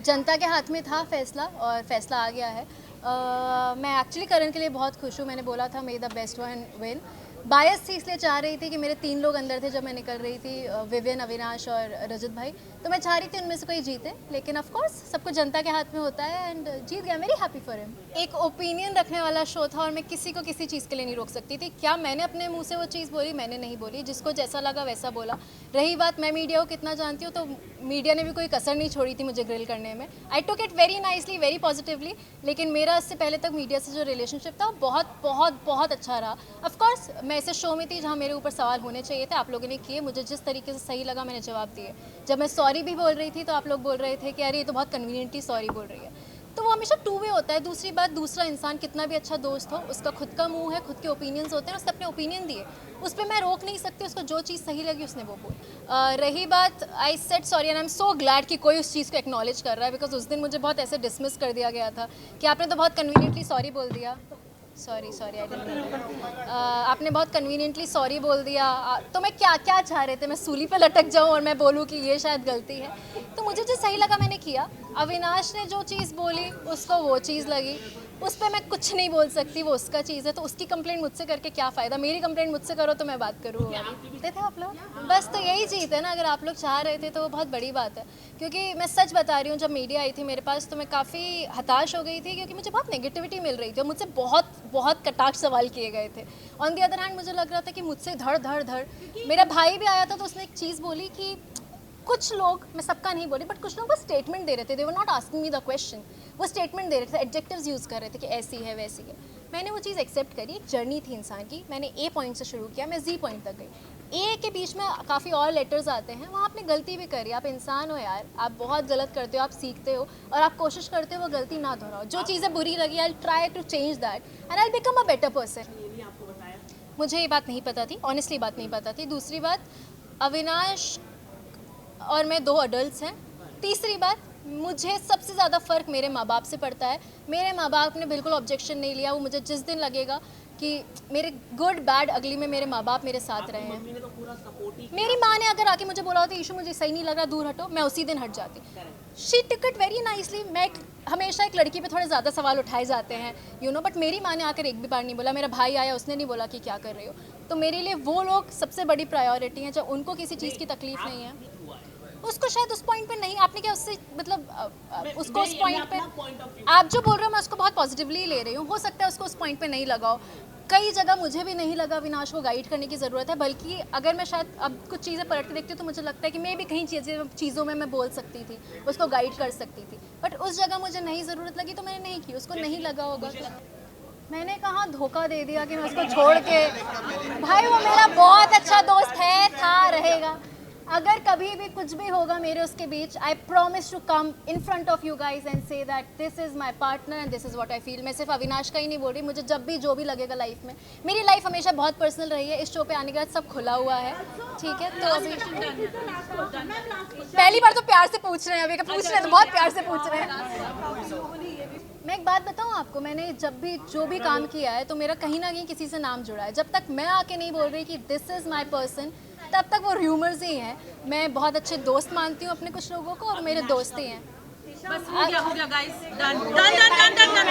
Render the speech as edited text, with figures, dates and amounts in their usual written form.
जनता के हाथ में था फैसला और फैसला आ गया है। मैं एक्चुअली करण के लिए बहुत खुश हूँ। मैंने बोला था may the best one win. Bias थी इसलिए चाह रही थी कि मेरे 3 लोग अंदर थे जब मैं निकल रही थी, विविन, अविनाश और रजत भाई। तो मैं चाह रही थी उनमें से कोई जीते, लेकिन ऑफ कोर्स सबको जनता के हाथ में होता है एंड जीत गया। Very happy for him. एक ओपिनियन रखने वाला शो था और मैं किसी को किसी चीज़ के लिए नहीं रोक सकती थी। क्या मैंने अपने मुंह से वो चीज़ बोली? मैंने नहीं बोली। जिसको जैसा लगा वैसा बोला। रही बात मैं मीडिया को कितना जानती हूँ, तो मीडिया ने भी कोई कसर नहीं छोड़ी थी मुझे ग्रिल करने में। I took it very nicely, very positively. लेकिन मेरा इससे पहले तक मीडिया से जो रिलेशनशिप था वो बहुत बहुत बहुत अच्छा रहा। ऑफकोर्स मैं ऐसे शो में थी जहाँ मेरे ऊपर सवाल होने चाहिए थे, आप लोगों ने किए। मुझे जिस तरीके से सही लगा मैंने जवाब दिए। जब मैं सॉरी भी बोल रही थी तो आप लोग बोल रहे थे कि अरे ये तो बहुत कन्वीनियंटली सॉरी बोल रही है। तो वो हमेशा टू वे होता है। दूसरी बात, दूसरा इंसान कितना भी अच्छा दोस्त हो, उसका खुद का मुंह है, खुद के ओपिनियंस होते हैं, उसने अपने ओपिनियन दिए, उस पर मैं रोक नहीं सकती। उसको जो चीज़ सही लगी उसने वो बोल। रही बात, I said sorry and I am so glad कि कोई उस चीज़ को एक्नॉलेज कर रहा है, बिकॉज उस दिन मुझे बहुत ऐसे डिसमिस कर दिया गया था कि आपने तो बहुत कन्वीनियंटली सॉरी बोल दिया। Sorry I didn't. आपने बहुत कन्वीनियंटली सॉरी बोल दिया। तो मैं क्या क्या चाह रहे थे? मैं सूली पे लटक जाऊं और मैं बोलूं कि ये शायद गलती है? तो मुझे जो सही लगा मैंने किया। अविनाश ने जो चीज़ बोली उसको वो चीज़ लगी, उस पर मैं कुछ नहीं बोल सकती, वो उसका चीज़ है। तो उसकी कंप्लेंट मुझसे करके क्या फ़ायदा? मेरी कंप्लेंट मुझसे करो तो मैं बात करूँ। थे आप लोग बस, तो यही चीज़ है ना। अगर आप लोग चाह रहे थे तो वो बहुत बड़ी बात है। क्योंकि मैं सच बता रही हूँ, जब मीडिया आई थी मेरे पास तो मैं काफ़ी हताश हो गई थी, क्योंकि मुझे बहुत नेगेटिविटी मिल रही थी और मुझसे बहुत बहुत कटाक्ष सवाल किए गए थे। ऑन दी अदर हैंड मुझे लग रहा था कि मुझसे धड़। मेरा भाई भी आया था तो उसने एक चीज़ बोली कि कुछ लोग, मैं सबका नहीं बोली, बट कुछ लोग बस स्टेटमेंट दे रहे थे। They were not asking me the question. वो स्टेटमेंट दे रहे थे, एडजेक्टिव्स यूज़ कर रहे थे कि ऐसी है वैसी है। मैंने वो चीज़ एक्सेप्ट करी। एक जर्नी थी इंसान की। मैंने ए पॉइंट से शुरू किया, मैं जी पॉइंट तक गई। ए के बीच में काफ़ी और लेटर्स आते हैं, वहाँ आपने गलती भी करी। आप इंसान हो यार, आप बहुत गलत करते हो, आप सीखते हो और आप कोशिश करते हो वो गलती ना दोहराओ। जो चीज़ें बुरी लगी, I try to change that and I become a better person. मुझे ये बात नहीं पता थी, ऑनेस्टली बात नहीं पता थी। दूसरी बात, अविनाश और मैं 2 अडल्ट्स हैं। तीसरी बात, मुझे सबसे ज़्यादा फ़र्क मेरे माँ बाप से पड़ता है। मेरे माँ बाप ने बिल्कुल ऑब्जेक्शन नहीं लिया। वो मुझे जिस दिन लगेगा कि मेरे गुड बैड अगली में मेरे माँ बाप मेरे साथ रहे हैं। मेरी माँ ने अगर आके मुझे बोला होता ईशू मुझे सही नहीं लग रहा, दूर हटो, मैं उसी दिन हट जाती। She took it very nicely. हमेशा एक लड़की पे थोड़े ज़्यादा सवाल उठाए जाते हैं, यू नो, बट मेरी माँ ने आकर एक भी बार नहीं बोला। मेरा भाई आया, उसने नहीं बोला कि क्या कर रही हो। तो मेरे लिए वो लोग सबसे बड़ी प्रायोरिटी हैं, जब उनको किसी चीज़ की तकलीफ नहीं है। उसको शायद उस पॉइंट पे नहीं, आपने क्या उससे मतलब उसको उस पॉइंट पे, आप जो बोल रहे हो मैं उसको बहुत पॉजिटिवली ले रही हूँ। हो सकता है उसको उस पॉइंट पे नहीं लगाओ। कई जगह मुझे भी नहीं लगा अविनाश को गाइड करने की ज़रूरत है, बल्कि अगर मैं शायद अब कुछ चीज़ें पलट के देखती हूँ तो मुझे लगता है कि मैं भी कहीं चीज़ों में मैं बोल सकती थी, उसको गाइड कर सकती थी। बट उस जगह मुझे नहीं ज़रूरत लगी तो मैंने नहीं की। उसको नहीं लगा होगा तो मैंने कहाँ धोखा दे दिया कि मैं उसको छोड़ के। भाई वो मेरा बहुत अच्छा दोस्त है, था, रहेगा। अगर कभी भी कुछ भी होगा मेरे उसके बीच, I promise to come in front of you guys and say that this is my partner and this is what I feel. मैं सिर्फ अविनाश का ही नहीं बोल रही, मुझे जब भी जो भी लगेगा लाइफ में। मेरी लाइफ हमेशा बहुत पर्सनल रही है। इस शो पे आने के बाद सब खुला हुआ है, ठीक है? तो अभी पहली बार तो प्यार से पूछ रहे हैं, अभी का पूछ रहे हैं तो बहुत प्यार से पूछ रहे हैं। मैं एक बात बताऊं आपको, मैंने जब भी जो भी काम किया है तो मेरा कहीं ना कहीं किसी से नाम जुड़ा है। जब तक मैं आके नहीं बोल रही कि दिस इज़ माई पर्सन, तब तक वो र्यूमर्स ही हैं। मैं बहुत अच्छे दोस्त मानती हूँ अपने कुछ लोगों को और मेरे दोस्त ही हैं। बस हो गया guys, done done done done done.